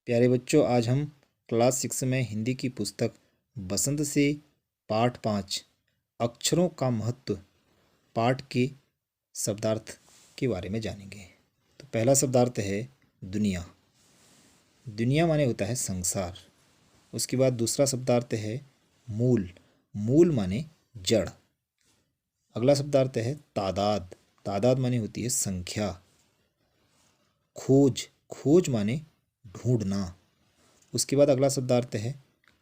प्यारे बच्चों, आज हम क्लास 6 में हिंदी की पुस्तक बसंत से पाठ 5 अक्षरों का महत्व पाठ के शब्दार्थ के बारे में जानेंगे। तो पहला शब्दार्थ है दुनिया। दुनिया माने होता है संसार। उसके बाद दूसरा शब्दार्थ है मूल। मूल माने जड़। अगला शब्दार्थ है तादाद। तादाद माने होती है संख्या। खोज। खोज माने ढूंढना। उसके बाद अगला शब्दार्थ है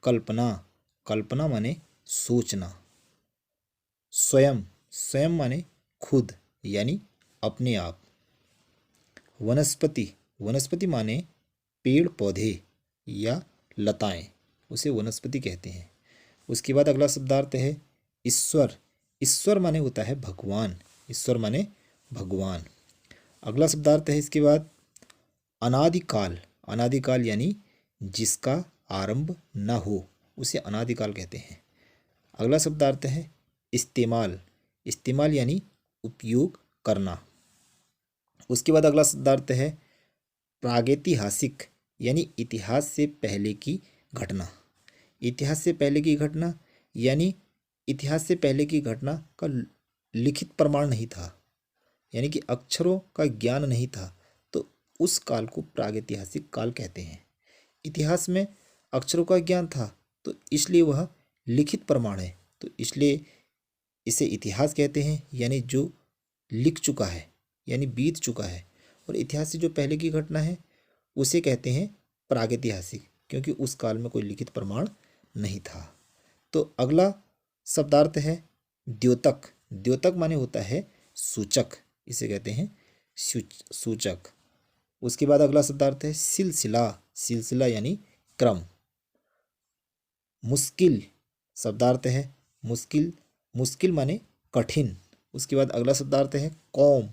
कल्पना। कल्पना माने सोचना। स्वयं। स्वयं माने खुद यानी अपने आप। वनस्पति। वनस्पति माने पेड़ पौधे या लताएं, उसे वनस्पति कहते हैं। उसके बाद अगला शब्दार्थ है ईश्वर। ईश्वर माने होता है भगवान। ईश्वर माने भगवान। अगला शब्दार्थ है इसके बाद अनादिकाल। अनादिकाल यानी जिसका आरंभ न हो, उसे अनादिकाल कहते हैं। अगला शब्दार्थ है इस्तेमाल। इस्तेमाल यानी उपयोग करना। उसके बाद अगला शब्दार्थ है प्रागैतिहासिक यानी इतिहास से पहले की घटना। इतिहास से पहले की घटना यानी इतिहास से पहले की घटना का लिखित प्रमाण नहीं था, यानी कि अक्षरों का ज्ञान नहीं था, तो उस काल को प्रागैतिहासिक काल कहते हैं। इतिहास में अक्षरों का ज्ञान था, तो इसलिए वह लिखित प्रमाण है, तो इसलिए इसे इतिहास कहते हैं, यानी जो लिख चुका है यानी बीत चुका है। और इतिहास से जो पहले की घटना है उसे कहते हैं प्रागैतिहासिक, क्योंकि उस काल में कोई लिखित प्रमाण नहीं था। तो अगला शब्दार्थ है द्योतक। द्योतक माने होता है सूचक, इसे कहते हैं सूचक। उसके बाद अगला शब्दार्थ है सिलसिला। सिलसिला यानी क्रम। मुश्किल शब्दार्थ है मुश्किल। मुश्किल माने कठिन। उसके बाद अगला शब्दार्थ है कौम।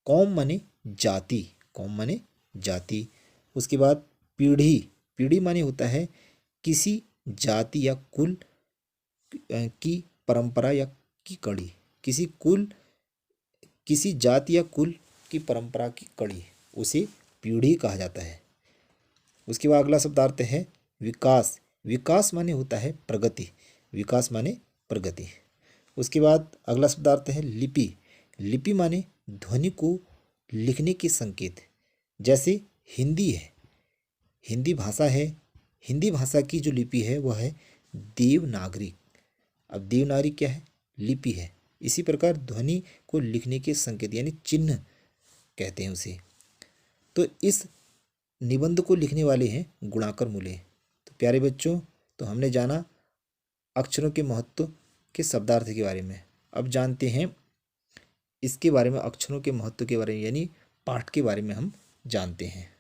कौम माने जाति। कौम माने जाति। उसके बाद पीढ़ी। पीढ़ी माने होता है किसी जाति या कुल की परंपरा या की कड़ी। किसी कुल, किसी जाति या कुल की परंपरा की कड़ी, उसे पीढ़ी कहा जाता है। उसके बाद अगला शब्दार्थ है विकास। विकास माने होता है प्रगति। विकास माने प्रगति। उसके बाद अगला शब्दार्थ है लिपि। लिपि माने ध्वनि को लिखने के संकेत। जैसे हिंदी है, हिंदी भाषा है, हिंदी भाषा की जो लिपि है वह है देवनागरी। अब देवनागरी क्या है? लिपि है। इसी प्रकार ध्वनि को लिखने के संकेत यानी चिन्ह कहते हैं उसे। तो इस निबंध को लिखने वाले हैं गुणाकर मूले। तो प्यारे बच्चों, तो हमने जाना अक्षरों के महत्व के शब्दार्थ के बारे में। अब जानते हैं इसके बारे में, अक्षरों के महत्व के बारे में, यानी पाठ के बारे में हम जानते हैं।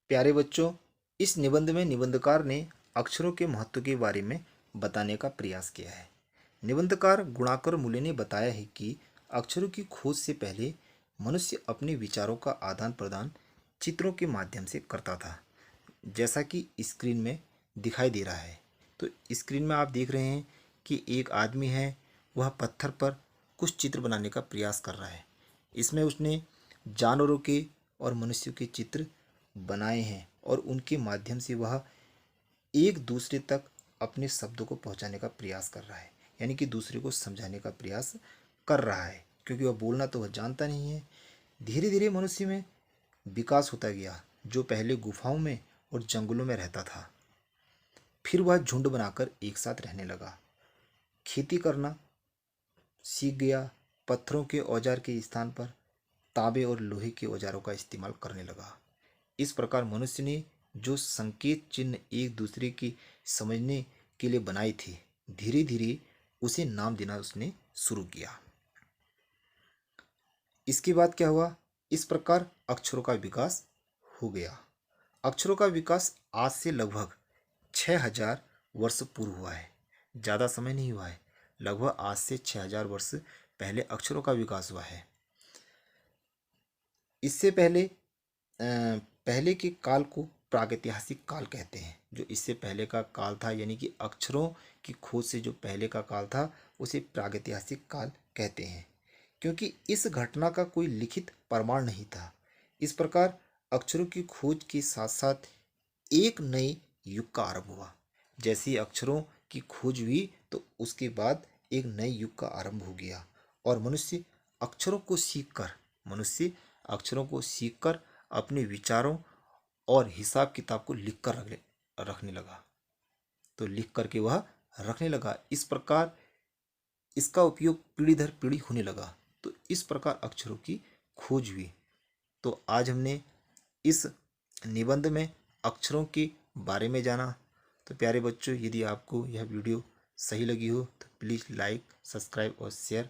प्यारे बच्चों, इस निबंध में निबंधकार ने अक्षरों के महत्व के बारे में बताने का प्रयास किया है। निबंधकार गुणाकर मूले ने बताया है कि अक्षरों की खोज से पहले मनुष्य अपने विचारों का आदान प्रदान चित्रों के माध्यम से करता था, जैसा कि स्क्रीन में दिखाई दे रहा है। तो स्क्रीन में आप देख रहे हैं कि एक आदमी है, वह पत्थर पर कुछ चित्र बनाने का प्रयास कर रहा है। इसमें उसने जानवरों के और मनुष्यों के चित्र बनाए हैं और उनके माध्यम से वह एक दूसरे तक अपने शब्दों को पहुंचाने का प्रयास कर रहा है, यानी कि दूसरे को समझाने का प्रयास कर रहा है, क्योंकि वह बोलना तो वह जानता नहीं है। धीरे धीरे मनुष्य में विकास होता गया। जो पहले गुफाओं में और जंगलों में रहता था, फिर वह झुंड बनाकर एक साथ रहने लगा। खेती करना सीख गया। पत्थरों के औजार के स्थान पर तांबे और लोहे के औजारों का इस्तेमाल करने लगा। इस प्रकार मनुष्य ने जो संकेत चिन्ह एक दूसरे की समझने के लिए बनाई थी, धीरे धीरे उसे नाम देना उसने शुरू किया। इसके बाद क्या हुआ? इस प्रकार अक्षरों का विकास हो गया। अक्षरों का विकास आज से लगभग 6000 वर्ष पूर्व हुआ है। ज़्यादा समय नहीं हुआ है, लगभग आज से 6000 वर्ष पहले अक्षरों का विकास हुआ है। इससे पहले के काल को प्रागैतिहासिक काल कहते हैं। जो इससे पहले का काल था, यानी कि अक्षरों की खोज से जो पहले का काल था, उसे प्रागैतिहासिक काल कहते हैं, क्योंकि इस घटना का कोई लिखित प्रमाण नहीं था। इस प्रकार अक्षरों की खोज के साथ साथ एक नए युग का आरंभ हुआ। जैसे ही अक्षरों की खोज हुई तो उसके बाद एक नए युग का आरंभ हो गया और अक्षरों को सीखकर मनुष्य अक्षरों को सीखकर अपने विचारों और हिसाब किताब को लिख कर रखने लगा। तो लिख करके वह रखने लगा। इस प्रकार इसका उपयोग पीढ़ी दर पीढ़ी होने लगा। तो इस प्रकार अक्षरों की खोज हुई। तो आज हमने इस निबंध में अक्षरों के बारे में जाना। तो प्यारे बच्चों, यदि आपको यह वीडियो सही लगी हो तो प्लीज़ लाइक, सब्सक्राइब और शेयर